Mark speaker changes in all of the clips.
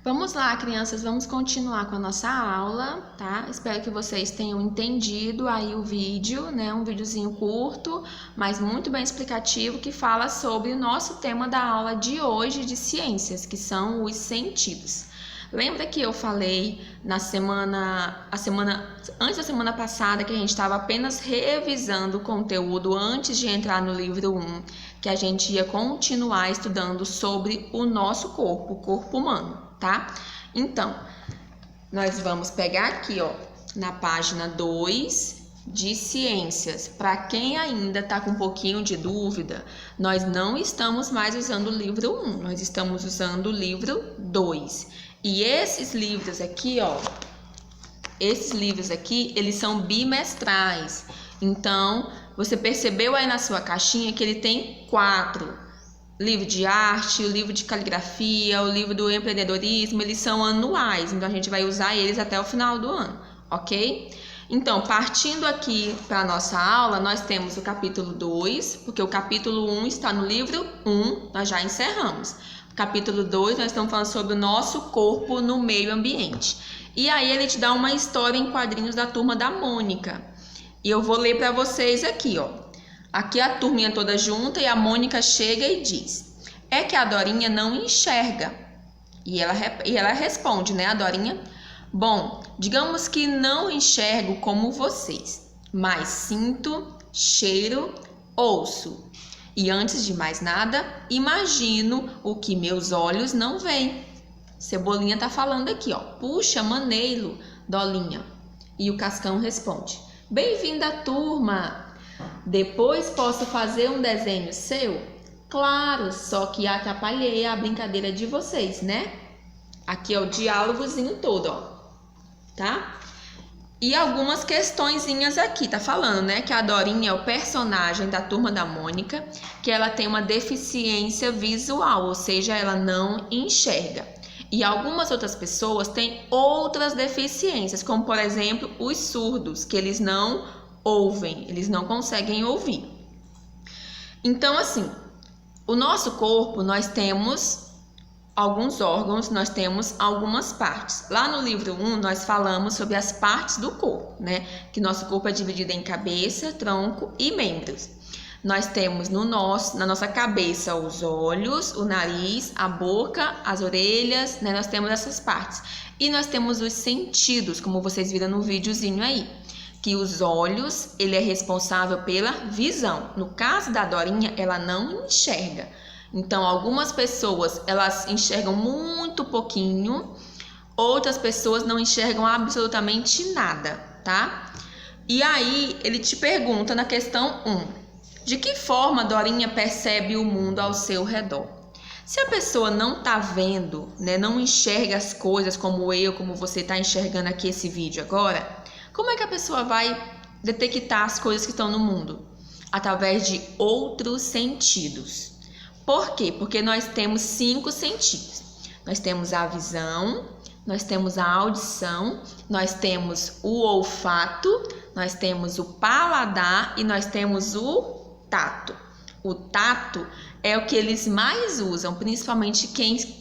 Speaker 1: Vamos lá, crianças, vamos continuar com a nossa aula, tá? Espero que vocês tenham entendido aí o vídeo, né? Um videozinho curto, mas muito bem explicativo, que fala sobre o nosso tema da aula de hoje de ciências, que são os sentidos. Lembra que eu falei antes da semana passada, que a gente estava apenas revisando o conteúdo antes de entrar no livro 1, que a gente ia continuar estudando sobre o nosso corpo, o corpo humano, tá? Então, nós vamos pegar aqui, ó, na página 2 de ciências. Para quem ainda tá com um pouquinho de dúvida, nós não estamos mais usando o livro 1, nós estamos usando o livro 2. E esses livros aqui, ó, eles são bimestrais. Então, você percebeu aí na sua caixinha que ele tem 4. Livro de arte, o livro de caligrafia, o livro do empreendedorismo, eles são anuais. Então, a gente vai usar eles até o final do ano, ok? Então, partindo aqui para a nossa aula, nós temos o capítulo 2, porque o capítulo 1 está no livro 1, nós já encerramos. Capítulo 2, nós estamos falando sobre o nosso corpo no meio ambiente. E aí ele te dá uma história em quadrinhos da Turma da Mônica. E eu vou ler para vocês aqui, ó. Aqui a turminha toda junta e a Mônica chega e diz: é que a Dorinha não enxerga. E ela responde, né, a Dorinha? Bom, digamos que não enxergo como vocês, mas sinto, cheiro, ouço. E antes de mais nada, imagino o que meus olhos não veem. Cebolinha tá falando aqui, ó. Puxa, maneiro, Dolinha. E o Cascão responde: bem-vinda, turma! Depois posso fazer um desenho seu? Claro, só que atrapalhei a brincadeira de vocês, né? Aqui é o diálogozinho todo, ó. Tá? E algumas questõezinhas aqui, tá falando, né, que a Dorinha é o personagem da Turma da Mônica, que ela tem uma deficiência visual, ou seja, ela não enxerga. E algumas outras pessoas têm outras deficiências, como por exemplo, os surdos, que eles não ouvem, eles não conseguem ouvir. Então, assim, o nosso corpo, nós temos alguns órgãos, nós temos algumas partes. Lá no livro 1, nós falamos sobre as partes do corpo, né? Que nosso corpo é dividido em cabeça, tronco e membros. Nós temos na nossa cabeça os olhos, o nariz, a boca, as orelhas, né? Nós temos essas partes. E nós temos os sentidos, como vocês viram no videozinho aí. Que os olhos, ele é responsável pela visão. No caso da Dorinha, ela não enxerga. Então, algumas pessoas, elas enxergam muito pouquinho, outras pessoas não enxergam absolutamente nada, tá? E aí, ele te pergunta na questão 1, de que forma a Dorinha percebe o mundo ao seu redor? Se a pessoa não tá vendo, né, não enxerga as coisas como como você tá enxergando aqui esse vídeo agora, como é que a pessoa vai detectar as coisas que estão no mundo? Através de outros sentidos. Por quê? Porque nós temos 5 sentidos. Nós temos a visão, nós temos a audição, nós temos o olfato, nós temos o paladar e nós temos o tato. O tato é o que eles mais usam, principalmente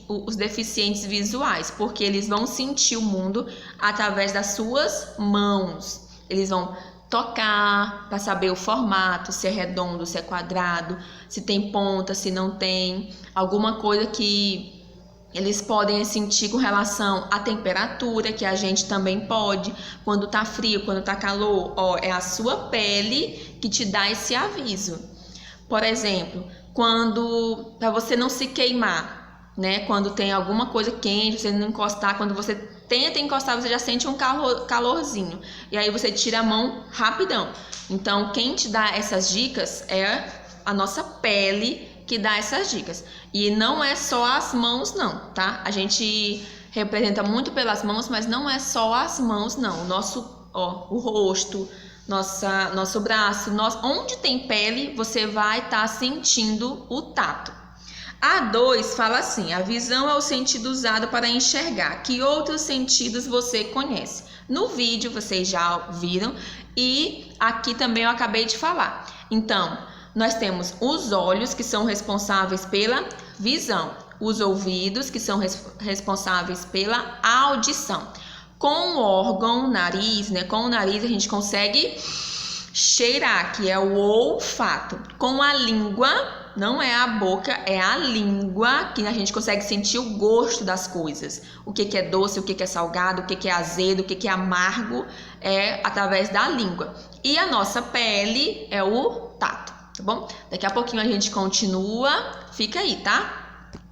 Speaker 1: os deficientes visuais, porque eles vão sentir o mundo através das suas mãos. Eles vão tocar para saber o formato, se é redondo, se é quadrado, se tem ponta, se não tem, alguma coisa que eles podem sentir com relação à temperatura, que a gente também pode, quando tá frio, quando tá calor, ó, é a sua pele que te dá esse aviso. Por exemplo, para você não se queimar, né? Quando tem alguma coisa quente, você não encostar, quando você tenta encostar, você já sente um calorzinho. E aí você tira a mão rapidão. Então, quem te dá essas dicas é a nossa pele que dá essas dicas. E não é só as mãos, não, tá? A gente representa muito pelas mãos, mas não é só as mãos, não. O rosto, nosso braço, onde tem pele, você vai estar sentindo o tato. A 2 fala assim: a visão é o sentido usado para enxergar. Que outros sentidos você conhece? No vídeo vocês já viram e aqui também eu acabei de falar. Então, nós temos os olhos, que são responsáveis pela visão. os ouvidos, que são responsáveis pela audição. Com o órgão nariz, né? Com o nariz a gente consegue cheirar, que é o olfato. Com a língua, não é a boca, é a língua, que a gente consegue sentir o gosto das coisas. O que é doce, o que é salgado, o que é azedo, o que é amargo, é através da língua. E a nossa pele é o tato, tá bom? Daqui a pouquinho a gente continua. Fica aí, tá?